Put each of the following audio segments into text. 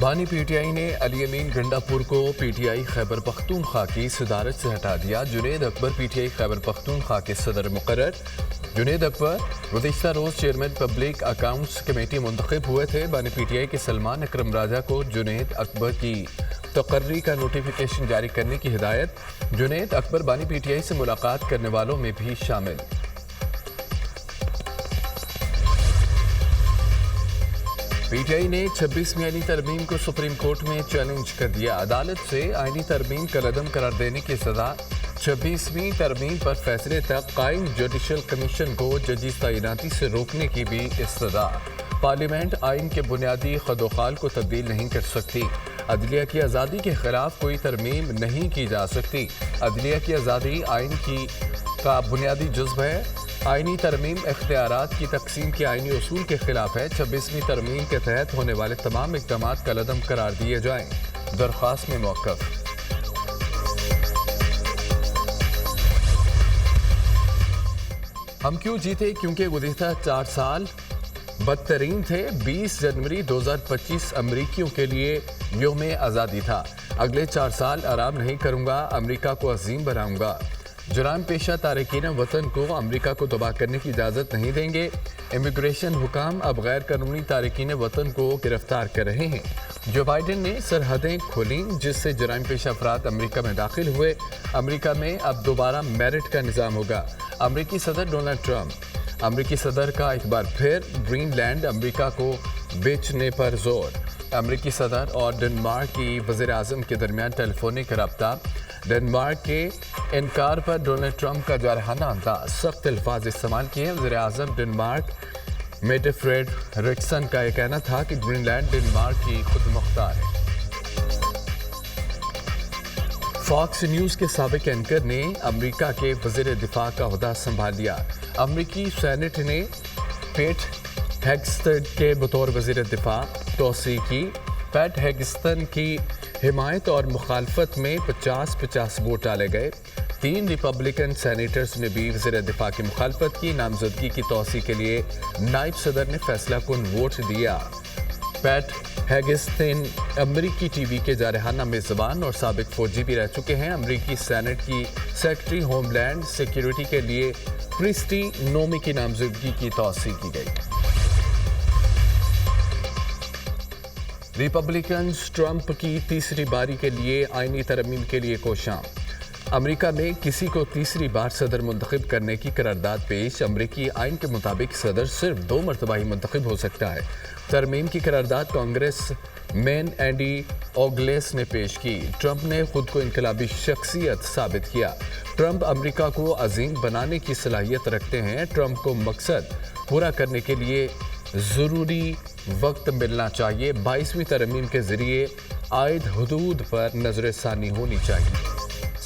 بانی پی ٹی آئی نے علی امین گنڈاپور کو پی ٹی آئی خیبر پختونخوا کی صدارت سے ہٹا دیا۔ جنید اکبر پی ٹی آئی خیبر پختونخوا کے صدر مقرر۔ جنید اکبر گزشتہ روز چیئرمین پبلک اکاؤنٹس کمیٹی منتخب ہوئے تھے۔ بانی پی ٹی آئی کے سلمان اکرم راجہ کو جنید اکبر کی تقرری کا نوٹیفیکیشن جاری کرنے کی ہدایت۔ جنید اکبر بانی پی ٹی آئی سے ملاقات کرنے والوں میں بھی شامل۔ پی ٹی آئی نے 26ویں آئینی ترمیم کو سپریم کورٹ میں چیلنج کر دیا۔ عدالت سے آئینی ترمیم کا عدم قرار دینے کی سزا 26ویں ترمیم پر فیصلے تک قائم جوڈیشل کمیشن کو ججز تعیناتی سے روکنے کی بھی استدعا۔ پارلیمنٹ آئین کے بنیادی خد و خال کو تبدیل نہیں کر سکتی۔ عدلیہ کی آزادی کے خلاف کوئی ترمیم نہیں کی جا سکتی۔ عدلیہ کی آزادی آئین کا بنیادی جزو ہے۔ آئینی ترمیم اختیارات کی تقسیم کے آئینی اصول کے خلاف ہے۔ 26ویں ترمیم کے تحت ہونے والے تمام اقدامات کا عدم قرار دیے جائیں۔ درخواست میں موقف۔ ہم کیوں جیتے؟ کیونکہ گزشتہ 4 سال بدترین تھے۔ 20 جنوری 2025 امریکیوں کے لیے یوم آزادی تھا۔ اگلے 4 سال آرام نہیں کروں گا، امریکہ کو عظیم بناؤں گا۔ جرائم پیشہ تارکین وطن کو امریکہ کو تباہ کرنے کی اجازت نہیں دیں گے۔ امیگریشن حکام اب غیر قانونی تارکین وطن کو گرفتار کر رہے ہیں۔ جو بائیڈن نے سرحدیں کھولیں جس سے جرائم پیشہ افراد امریکہ میں داخل ہوئے۔ امریکہ میں اب دوبارہ میرٹ کا نظام ہوگا۔ امریکی صدر ڈونلڈ ٹرمپ۔ امریکی صدر کا ایک بار پھر گرین لینڈ امریکہ کو بیچنے پر زور۔ امریکی صدر اور ڈنمارک کی وزیر اعظم کے درمیان ٹیلی فونک رابطہ۔ ڈنمارک کے انکار پر ڈونلڈ ٹرمپ کا جارحانہ انداز، سخت الفاظ استعمال کیے۔ وزیر اعظم ڈنمارک میٹے فریڈ ریکسن کا یہ کہنا تھا کہ گرین لینڈ ڈنمارک کی خود مختار ہے۔ فاکس نیوز کے سابق اینکر نے امریکہ کے وزیر دفاع کا عہدہ سنبھال لیا۔ امریکی سینٹ نے پیٹ ہیگسٹن کے بطور وزیر دفاع توسیع کی۔ پیٹ ہیگسٹن کی حمایت اور مخالفت میں 50-50 ووٹ ڈالے گئے۔ 3 ریپبلکن سینیٹرز نے بھی وزیر دفاع کی مخالفت کی۔ نامزدگی کی توسیع کے لیے نائب صدر نے فیصلہ کن ووٹ دیا۔ پیٹ ہیگسٹن امریکی ٹی وی کے جارحانہ میزبان اور سابق فوجی بھی رہ چکے ہیں۔ امریکی سینٹ کی سیکرٹری ہوم لینڈ سیکیورٹی کے لیے کرسٹی نومی کی نامزدگی کی توسیع کی گئی۔ ریپبلکنز ٹرمپ کی تیسری باری کے لیے آئینی ترمیم کے لیے کوشاں۔ امریکہ میں کسی کو تیسری بار صدر منتخب کرنے کی قرارداد پیش۔ امریکی آئین کے مطابق صدر صرف 2 مرتبہ ہی منتخب ہو سکتا ہے۔ ترمیم کی قرارداد کانگریس مین اینڈی اوگلیس نے پیش کی۔ ٹرمپ نے خود کو انقلابی شخصیت ثابت کیا۔ ٹرمپ امریکہ کو عظیم بنانے کی صلاحیت رکھتے ہیں۔ ٹرمپ کو مقصد پورا کرنے کے لیے ضروری وقت ملنا چاہیے۔ 22ویں ترمیم کے ذریعے عائد حدود پر نظر ثانی ہونی چاہیے۔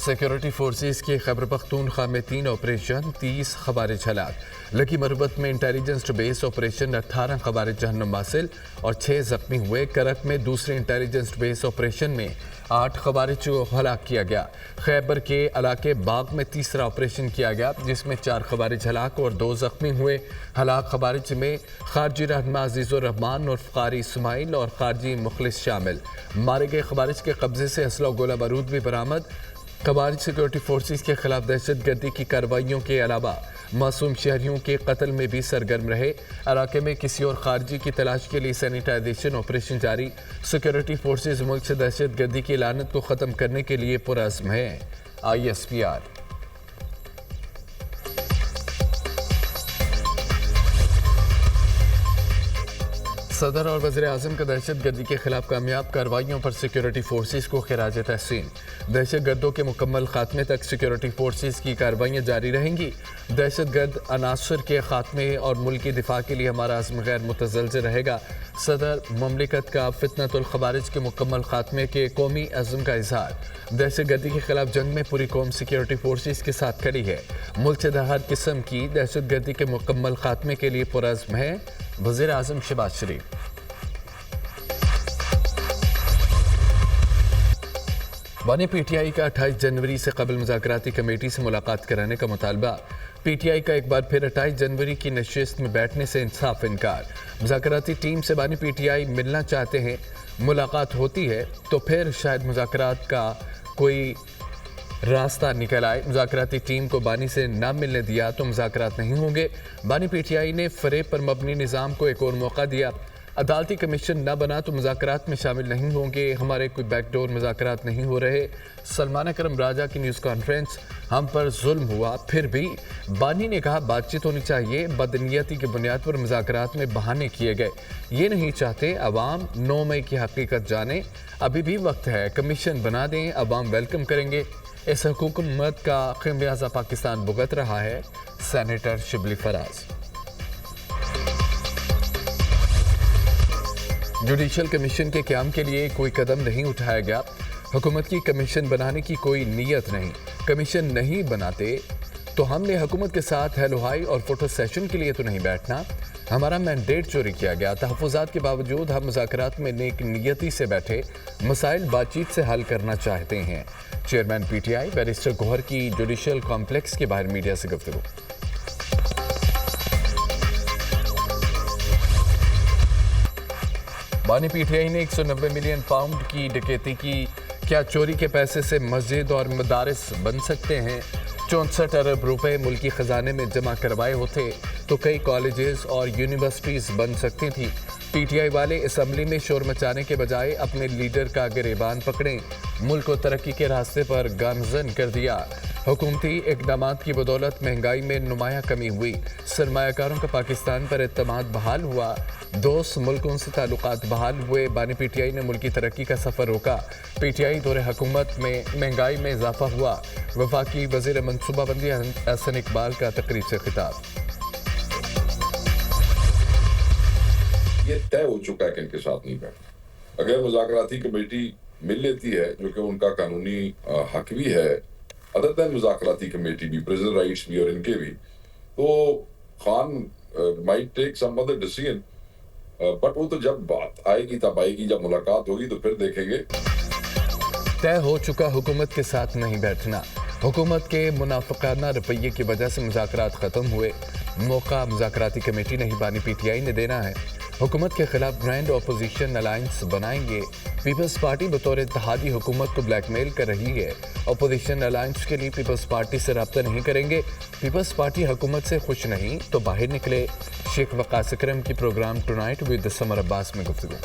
سیکیورٹی فورسز کے خیبر پختونخوا میں 3 آپریشن، 30 خوارج ہلاک۔ لکی مربت میں انٹیلیجنس بیس آپریشن 18 خوارج جہنم حاصل اور 6 زخمی ہوئے۔ کرک میں دوسرے انٹیلیجنس بیس آپریشن میں 8 خوارج کو ہلاک کیا گیا۔ خیبر کے علاقے باغ میں تیسرا آپریشن کیا گیا جس میں 4 خوارج ہلاک اور 2 زخمی ہوئے۔ ہلاک خوارج میں خارجی رہنما عزیز الرحمان اور قاری اسماعیل اور خارجی مخلص شامل۔ مارے گئے خوارج کے قبضے سے اسلحہ و گولہ بارود بھی برآمد۔ خوارج سیکیورٹی فورسز کے خلاف دہشت گردی کی کارروائیوں کے علاوہ معصوم شہریوں کے قتل میں بھی سرگرم رہے۔ علاقے میں کسی اور خارجی کی تلاش کے لیے سینیٹائزیشن آپریشن جاری۔ سیکیورٹی فورسز ملک سے دہشت گردی کی لعنت کو ختم کرنے کے لیے پرعزم ہیں۔ ISPR۔ صدر اور وزیر اعظم کا دہشت گردی کے خلاف کامیاب کارروائیوں پر سیکیورٹی فورسز کو خراج تحسین۔ دہشت گردوں کے مکمل خاتمے تک سیکیورٹی فورسز کی کارروائیاں جاری رہیں گی۔ دہشت گرد عناصر کے خاتمے اور ملکی دفاع کے لیے ہمارا عزم غیر متزلزل رہے گا۔ صدر مملکت کا فتنۃ الخوارج کے مکمل خاتمے کے قومی عزم کا اظہار۔ دہشت گردی کے خلاف جنگ میں پوری قوم سیکیورٹی فورسز کے ساتھ کھڑی ہے۔ ملک سے ہر قسم کی دہشت گردی کے مکمل خاتمے کے لیے پرعزم ہے۔ وزیر اعظم شہباز شریف۔ بانی پی ٹی آئی کا 28 جنوری سے قبل مذاکراتی کمیٹی سے ملاقات کرانے کا مطالبہ، پی ٹی آئی کا ایک بار پھر 28 جنوری کی نشست میں بیٹھنے سے انصاف انکار۔ مذاکراتی ٹیم سے بانی پی ٹی آئی ملنا چاہتے ہیں، ملاقات ہوتی ہے تو پھر شاید مذاکرات کا کوئی راستہ نکل آئے۔ مذاکراتی ٹیم کو بانی سے نہ ملنے دیا تو مذاکرات نہیں ہوں گے۔ بانی پی ٹی آئی نے فریب پر مبنی نظام کو ایک اور موقع دیا۔ عدالتی کمیشن نہ بنا تو مذاکرات میں شامل نہیں ہوں گے، ہمارے کوئی بیک ڈور مذاکرات نہیں ہو رہے۔ سلمان اکرم راجہ کی نیوز کانفرنس، ہم پر ظلم ہوا پھر بھی بانی نے کہا بات چیت ہونی چاہیے، بدنیتی کی بنیاد پر مذاکرات میں بہانے کیے گئے، یہ نہیں چاہتے عوام 9 مئی کی حقیقت جانے، ابھی بھی وقت ہے، کمیشن بنا دیں، عوام ویلکم کریں گے۔ اس حکومت کا خمیازہ پاکستان بھگت رہا ہے، senator Shibli Faraz. Judicial commission کے قیام کے لیے کوئی قدم نہیں اٹھایا گیا، حکومت کی کمیشن بنانے کی کوئی نیت نہیں، کمیشن نہیں بناتے تو ہم نے حکومت کے ساتھ ہیلو ہائی اور فوٹو سیشن کے لیے تو نہیں بیٹھنا، ہمارا مینڈیٹ چوری کیا گیا۔ تحفظات کے باوجود ہم مذاکرات میں نیک نیتی سے بیٹھے، مسائل بات چیت سے حل کرنا چاہتے ہیں۔ Chairman P T I barrister Gohar کی جوڈیشل کمپلیکس کے باہر میڈیا سے گفتگو۔ بانی پی ٹی آئی نے 190 ملین پاؤنڈ کی ڈکیتی کی، کیا چوری کے پیسے سے مسجد اور مدارس بن سکتے ہیں؟ 64 ارب روپے ملکی خزانے میں جمع کروائے ہوتے تو کئی کالجز اور یونیورسٹیز بن سکتی تھی۔ پی ٹی آئی والے اسمبلی میں شور مچانے کے بجائے اپنے لیڈر کا گریبان پکڑیں، ملک کو ترقی کے راستے پر گامزن کر دیا۔ حکومتی اقدامات کی بدولت مہنگائی میں نمایاں کمی ہوئی، سرمایہ کاروں کا پاکستان پر اعتماد بحال ہوا، دوست ملکوں سے تعلقات بحال ہوئے۔ بانی پی ٹی آئی نے ملکی ترقی کا سفر روکا، پی ٹی آئی دور حکومت میں مہنگائی میں اضافہ ہوا۔ وفاقی وزیر منصوبہ بندی حسن اقبال کا تقریب سے خطاب۔ یہ طے ہو چکا ہے کہ ان کے ساتھ نہیں بیٹھنا۔ اگر مذاکراتی کمیٹی مل لیتی ہے، جو کہ ان کا قانونی حق بھی ہے، ادر دین مذاکراتی کمیٹی بھی، پریزنٹ رائٹس بھی اور ان کے بھی، تو Khan might take some other decision, but وہ تو جب بات آئے گی تب آئے گی، جب ملاقات ہوگی تو پھر دیکھیں گے۔ طے ہو چکا حکومت کے ساتھ نہیں بیٹھنا، حکومت کے منافقانہ رویے کی وجہ سے مذاکرات ختم ہوئے، موقع مذاکراتی کمیٹی نہیں بانی پی ٹی آئی نے دینا ہے، حکومت کے خلاف گرینڈ اپوزیشن الائنس بنائیں گے۔ پیپلز پارٹی بطور اتحادی حکومت کو بلیک میل کر رہی ہے، اپوزیشن الائنس کے لیے پیپلز پارٹی سے رابطہ نہیں کریں گے، پیپلز پارٹی حکومت سے خوش نہیں تو باہر نکلے۔ شیخ وقاص اکرم کی پروگرام ٹونائٹ ود سمر عباس میں گفتگو۔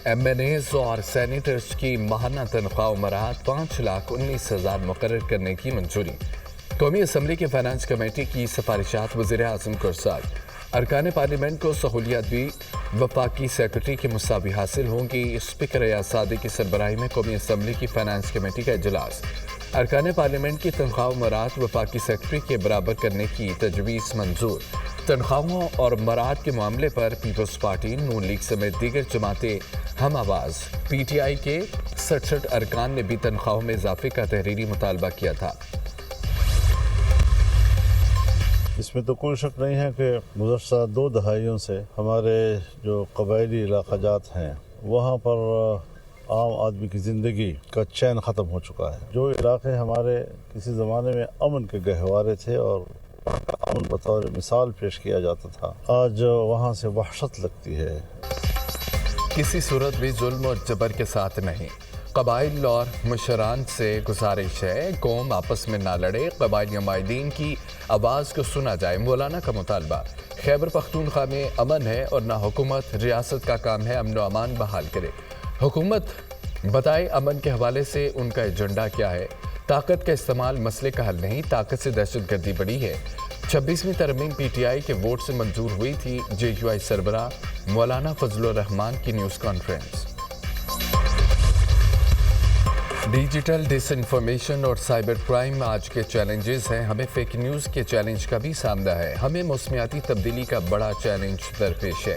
ایم این ایز اور سینیٹرز کی ماہانہ تنخواہ و مراحت 5,19,000 مقرر کرنے کی منظوری۔ قومی اسمبلی کی فائنانس کمیٹی کی سفارشات وزیر اعظم کو ارسال۔ ارکان پارلیمنٹ کو سہولیات بھی، وفاقی سیکرٹری کی مساوی حاصل ہوں گی۔ اسپیکر ایاز صادق کی سربراہی میں قومی اسمبلی کی فائنانس کمیٹی کا اجلاس۔ ارکان پارلیمنٹ کی تنخواہ و مراحت وفاقی سیکرٹری کے برابر کرنے کی تجویز منظور۔ تنخواہوں اور مراحت کے معاملے پر پیپلز پارٹی، نون لیگ سمیت دیگر جماعتیں ہم آواز۔ پی ٹی آئی کے 67 ارکان نے بھی تنخواہوں میں اضافے کا تحریری مطالبہ کیا تھا۔ اس میں تو کوئی شک نہیں ہے کہ گزشتہ 2 دہائیوں سے ہمارے جو قبائلی علاقہ جات ہیں وہاں پر عام آدمی کی زندگی کا چین ختم ہو چکا ہے۔ جو علاقے ہمارے کسی زمانے میں امن کے گہوارے تھے اور امن بطور مثال پیش کیا جاتا تھا، آج وہاں سے وحشت لگتی ہے۔ کسی صورت بھی ظلم اور جبر کے ساتھ نہیں، قبائل اور مشران سے گزارش ہے قوم آپس میں نہ لڑے، قبائلی نمائندین کی آواز کو سنا جائے، مولانا کا مطالبہ۔ خیبر پختونخوا میں امن ہے اور نہ حکومت، ریاست کا کام ہے امن و امان بحال کرے، حکومت بتائے امن کے حوالے سے ان کا ایجنڈا کیا ہے۔ طاقت کا استعمال مسئلے کا حل نہیں، طاقت سے دہشت گردی بڑی ہے۔ 26ویں ترمیم پی ٹی آئی کے ووٹ سے منظور ہوئی تھی، جے یو آئی سربراہ مولانا فضل الرحمان کی نیوز کانفرنس۔ ڈیجیٹل ڈس انفارمیشن اور سائبر کرائم آج کے چیلنجز ہیں، ہمیں فیک نیوز کے چیلنج کا بھی سامنا ہے، ہمیں موسمیاتی تبدیلی کا بڑا چیلنج درپیش ہے۔